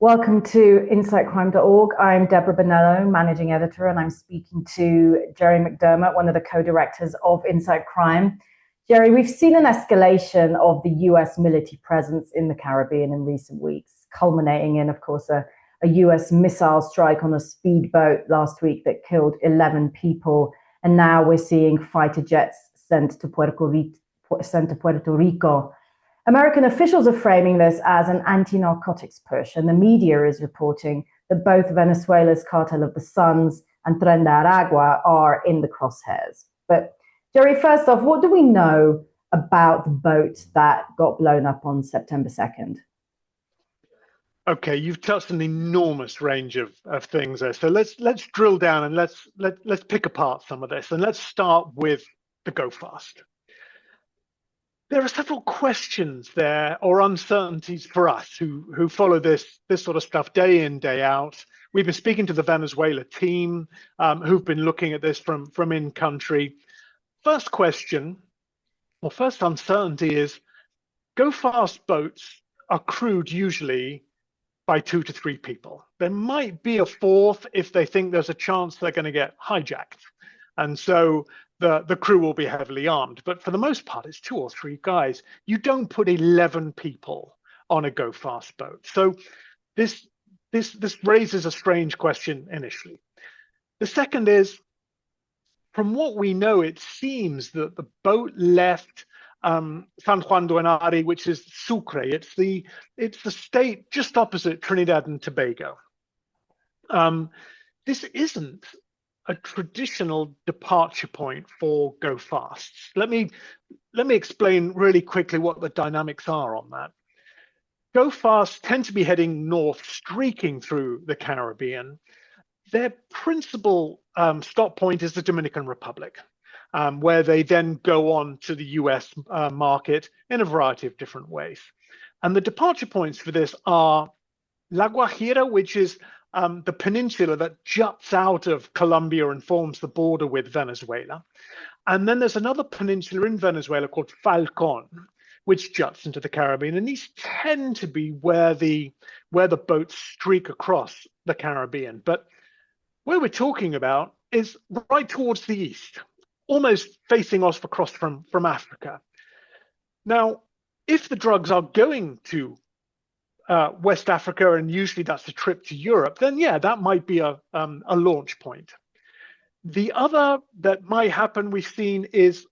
Welcome to InsightCrime.org. I'm Deborah Bonello, managing editor, and I'm speaking to Jerry McDermott, one of the co-directors of Insight Crime. Jerry, we've seen an escalation of the US military presence in the Caribbean in recent weeks, culminating in, of course, a US missile strike on a speedboat last week that killed 11 people. And now we're seeing fighter jets sent to Puerto Rico. American officials are framing this as an anti-narcotics push, and the media is reporting that both Venezuela's Cartel of the Suns and Tren de Aragua are in the crosshairs. But Jerry, first off, what do we know about the boat that got blown up on September 2nd? Okay, you've touched an enormous range of things there. So let's drill down and let's pick apart some of this, and let's start with the go fast. There are several questions there, or uncertainties for us who follow this sort of stuff day in, day out. We've been speaking to the Venezuela team who've been looking at this from in country. First question, or first uncertainty is, go fast boats are crewed usually by 2 to 3 people. There might be a fourth if they think there's a chance they're going to get hijacked. And so the crew will be heavily armed. But for the most part, it's 2 or 3 guys. You don't put 11 people on a go fast boat. So this raises a strange question initially. The second is, from what we know, it seems that the boat left San Juan do Henare, which is Sucre. It's the state just opposite Trinidad and Tobago. This isn't a traditional departure point for go fasts. Let me explain really quickly what the dynamics are on that. Go fasts tend to be heading north, streaking through the Caribbean. Their principal stop point is the Dominican Republic, where they then go on to the US market in a variety of different ways. And the departure points for this are La Guajira, which is the peninsula that juts out of Colombia and forms the border with Venezuela. And then there's another peninsula in Venezuela called Falcon, which juts into the Caribbean. And these tend to be where the boats streak across the Caribbean. But where we're talking about is right towards the east, almost facing us across from Africa. Now, if the drugs are going to West Africa, and usually that's a trip to Europe, then yeah, that might be a launch point. The other that might happen, we've seen, is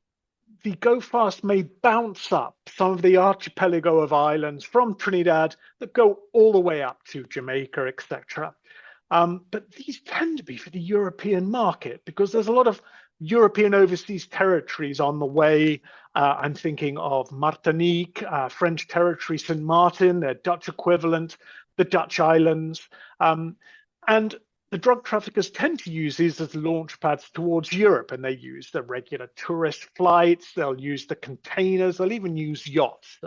the go fast may bounce up some of the archipelago of islands from Trinidad that go all the way up to Jamaica, etc. But these tend to be for the European market because there's a lot of European overseas territories on the way. I'm thinking of Martinique, French territory, Saint Martin, their Dutch equivalent, the Dutch islands. And the drug traffickers tend to use these as launch pads towards Europe, and they use the regular tourist flights, they'll use the containers, they'll even use yachts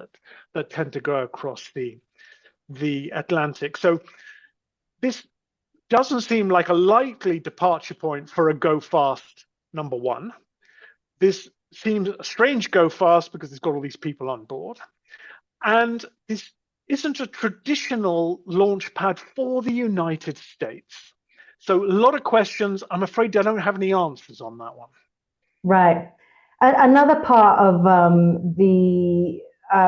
that tend to go across the Atlantic. So this doesn't seem like a likely departure point for a go fast number one. This seems a strange go fast because it's got all these people on board. And this isn't a traditional launch pad for the United States. So a lot of questions. I'm afraid I don't have any answers on that one. Right. Another part of the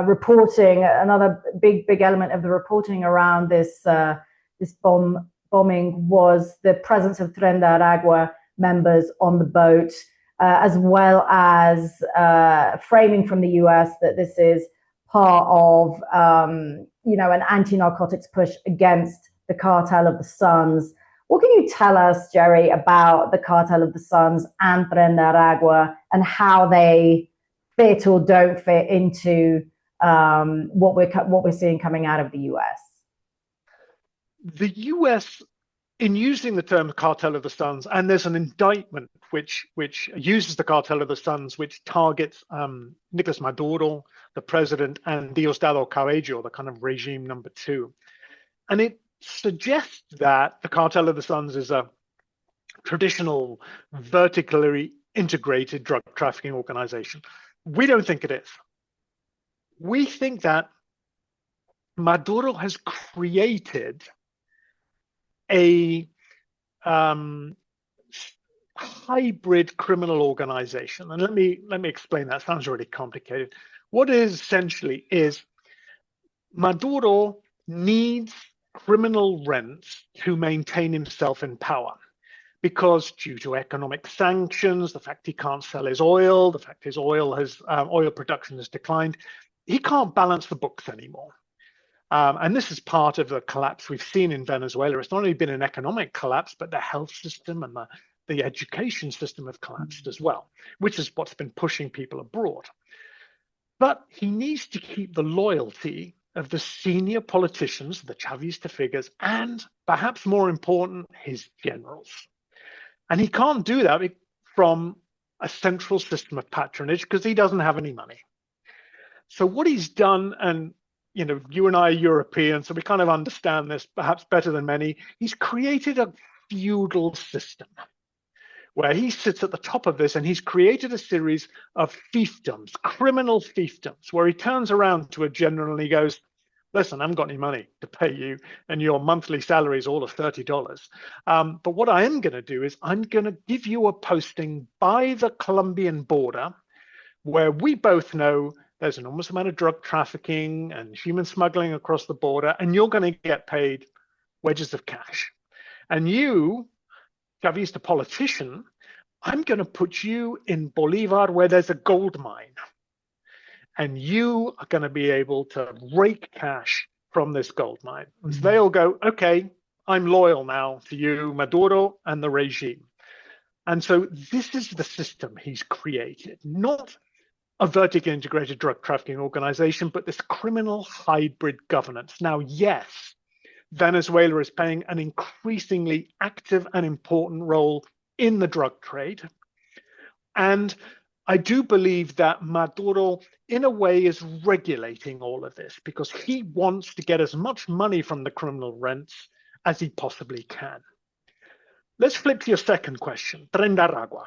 reporting, another big element of the reporting around this bombing was the presence of Tren de Aragua members on the boat, as well as framing from the US that this is part of an anti-narcotics push against the Cartel of the Suns. What can you tell us, Jerry, about the Cartel of the Suns and Tren de Aragua and how they fit or don't fit into what we're seeing coming out of the US? The US, in using the term Cartel of the Suns, and there's an indictment which uses the Cartel of the Suns, which targets Nicolás Maduro, the president, and Diosdado Cabello, the kind of regime number 2. And it suggests that the Cartel of the Suns is a traditional vertically integrated drug trafficking organization. We don't think it is. We think that Maduro has created a hybrid criminal organization. And let me explain that. It sounds really complicated. What it essentially is, Maduro needs criminal rents to maintain himself in power, because due to economic sanctions, the fact he can't sell his oil, the fact his oil production has declined, he can't balance the books anymore. And this is part of the collapse we've seen in Venezuela. It's not only been an economic collapse, but the health system and the education system have collapsed as well, which is what's been pushing people abroad. But he needs to keep the loyalty of the senior politicians, the Chavista figures, and perhaps more important, his generals. And he can't do that from a central system of patronage because he doesn't have any money. So what he's done, and you and I are European, so we kind of understand this perhaps better than many, he's created a feudal system where he sits at the top of this, and he's created a series of fiefdoms, criminal fiefdoms, where he turns around to a general and he goes, listen, I haven't got any money to pay you, and your monthly salary is all of $30. But what I am going to do is I'm going to give you a posting by the Colombian border, where we both know there's an enormous amount of drug trafficking and human smuggling across the border, and you're going to get paid wedges of cash. And you, Chavista politician, I'm going to put you in Bolivar where there's a gold mine. And you are going to be able to rake cash from this gold mine. So they all go, okay, I'm loyal now to you, Maduro, and the regime. And so this is the system he's created, not a vertically integrated drug trafficking organization, but this criminal hybrid governance. Now, yes, Venezuela is playing an increasingly active and important role in the drug trade. And I do believe that Maduro, in a way, is regulating all of this because he wants to get as much money from the criminal rents as he possibly can. Let's flip to your second question, Tren de Aragua.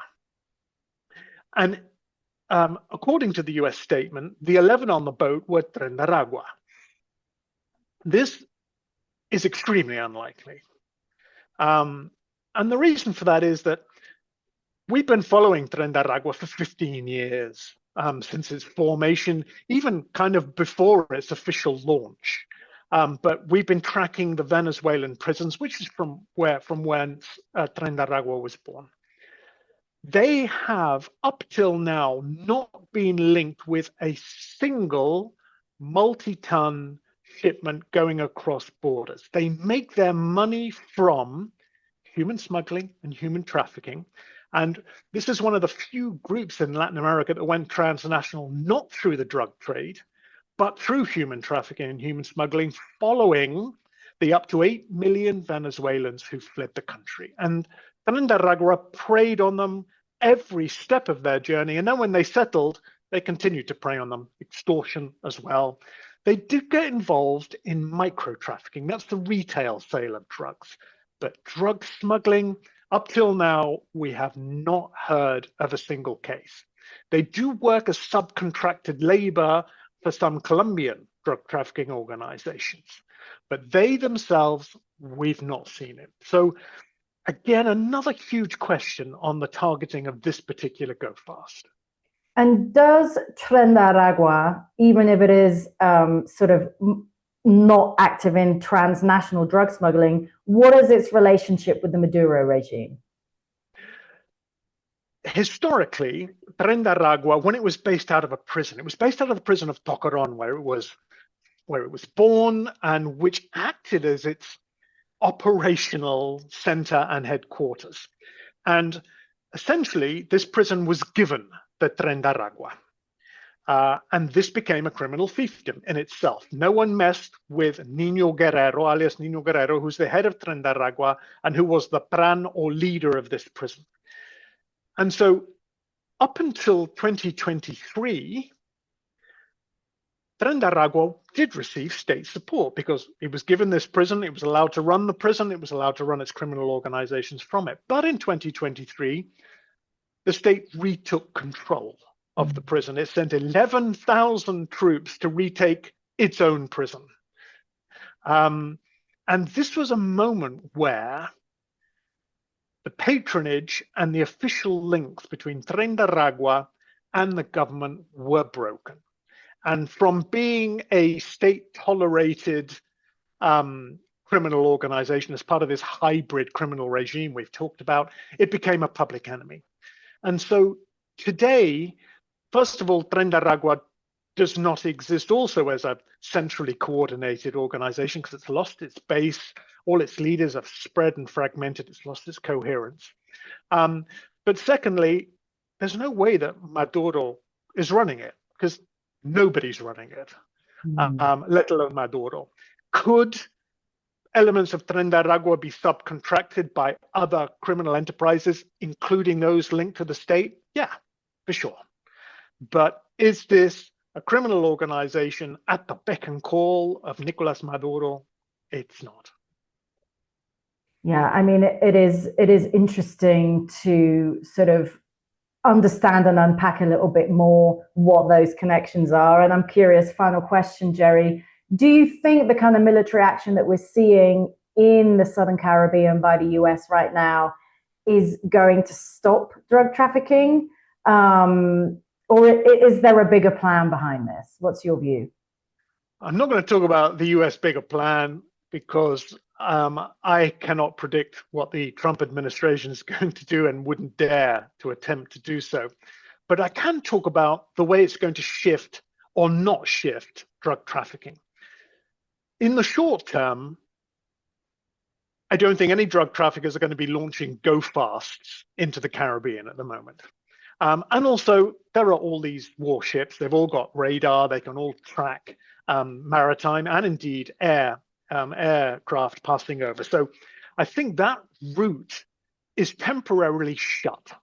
And according to the US statement, the 11 on the boat were Tren de Aragua. This is extremely unlikely. And the reason for that is that we've been following Tren de Aragua for 15 years, since its formation, even kind of before its official launch. But we've been tracking the Venezuelan prisons, which is from when Tren de Aragua was born. They have, up till now, not been linked with a single multi-ton shipment going across borders. They make their money from human smuggling and human trafficking. And this is one of the few groups in Latin America that went transnational, not through the drug trade, but through human trafficking and human smuggling, following the up to 8 million Venezuelans who fled the country. And Tren de Aragua preyed on them every step of their journey. And then when they settled, they continued to prey on them, extortion as well. They did get involved in micro trafficking. That's the retail sale of drugs. But drug smuggling, up till now, we have not heard of a single case. They do work as subcontracted labor for some Colombian drug trafficking organizations, but they themselves, we've not seen it. So again, another huge question on the targeting of this particular go fast. And does Tren de Aragua, even if it is sort of not active in transnational drug smuggling, what is its relationship with the Maduro regime? Historically, Tren de Aragua, when it was based out of a prison, it was based out of the prison of Tocorón, where it was born, and which acted as its operational center and headquarters. And essentially, this prison was given the Tren de Aragua. And this became a criminal fiefdom in itself. No one messed with Niño Guerrero, alias Niño Guerrero, who's the head of Tren de Aragua and who was the pran or leader of this prison. And so up until 2023, Tren de Aragua did receive state support because it was given this prison, it was allowed to run the prison, it was allowed to run its criminal organizations from it. But in 2023, the state retook control of the prison. It sent 11,000 troops to retake its own prison. And this was a moment where the patronage and the official links between Tren de Aragua and the government were broken. And from being a state-tolerated criminal organization as part of this hybrid criminal regime we've talked about, it became a public enemy. And so today, first of all, Tren de Aragua does not exist also as a centrally coordinated organization because it's lost its base. All its leaders have spread and fragmented. It's lost its coherence. But secondly, there's no way that Maduro is running it because nobody's running it, let alone Maduro. Could elements of Tren de Aragua be subcontracted by other criminal enterprises, including those linked to the state? Yeah, for sure. But is this a criminal organization at the beck and call of Nicolás Maduro? It's not. Yeah, I mean, it is interesting to sort of understand and unpack a little bit more what those connections are. And I'm curious, final question, Jerry, do you think the kind of military action that we're seeing in the Southern Caribbean by the US right now is going to stop drug trafficking? Or is there a bigger plan behind this? What's your view? I'm not going to talk about the US bigger plan because I cannot predict what the Trump administration is going to do and wouldn't dare to attempt to do so. But I can talk about the way it's going to shift or not shift drug trafficking. In the short term, I don't think any drug traffickers are going to be launching go-fasts into the Caribbean at the moment. And also, there are all these warships. They've all got radar. They can all track maritime and indeed aircraft passing over. So I think that route is temporarily shut.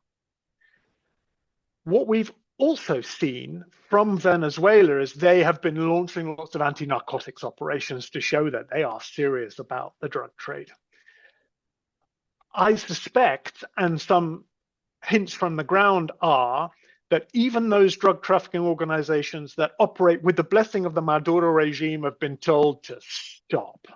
What we've also seen from Venezuela is they have been launching lots of anti-narcotics operations to show that they are serious about the drug trade. I suspect, and some hints from the ground are, that even those drug trafficking organizations that operate with the blessing of the Maduro regime have been told to stop.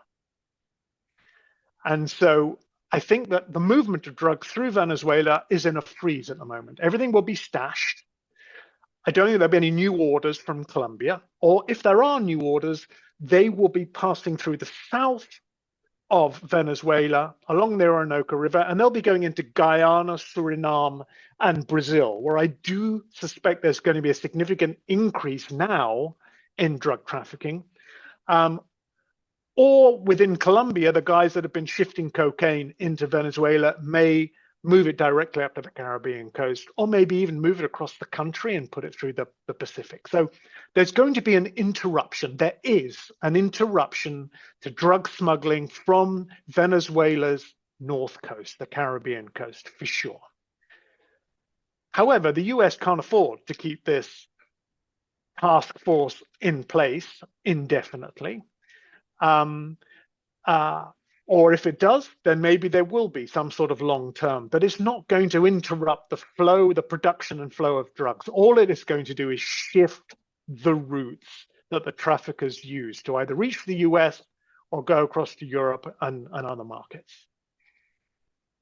And so I think that the movement of drugs through Venezuela is in a freeze at the moment. Everything will be stashed. I don't think there'll be any new orders from Colombia, or if there are new orders, they will be passing through the south of Venezuela along the Orinoco River, and they'll be going into Guyana, Suriname, and Brazil, where I do suspect there's going to be a significant increase now in drug trafficking. Or within Colombia, the guys that have been shifting cocaine into Venezuela may move it directly up to the Caribbean coast, or maybe even move it across the country and put it through the Pacific. So there's going to be an interruption. There is an interruption to drug smuggling from Venezuela's north coast, the Caribbean coast, for sure. However, the US can't afford to keep this task force in place indefinitely. Or if it does, then maybe there will be some sort of long term, but it's not going to interrupt the flow, the production and flow of drugs. All it is going to do is shift the routes that the traffickers use to either reach the US or go across to Europe and other markets.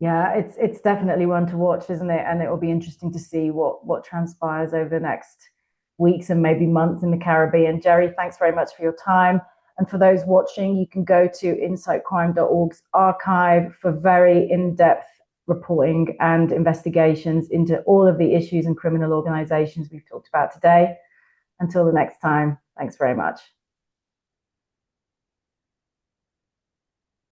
Yeah, it's definitely one to watch, isn't it? And it will be interesting to see what transpires over the next weeks and maybe months in the Caribbean. Jerry, thanks very much for your time. And for those watching, you can go to insightcrime.org's archive for very in-depth reporting and investigations into all of the issues and criminal organizations we've talked about today. Until the next time, thanks very much.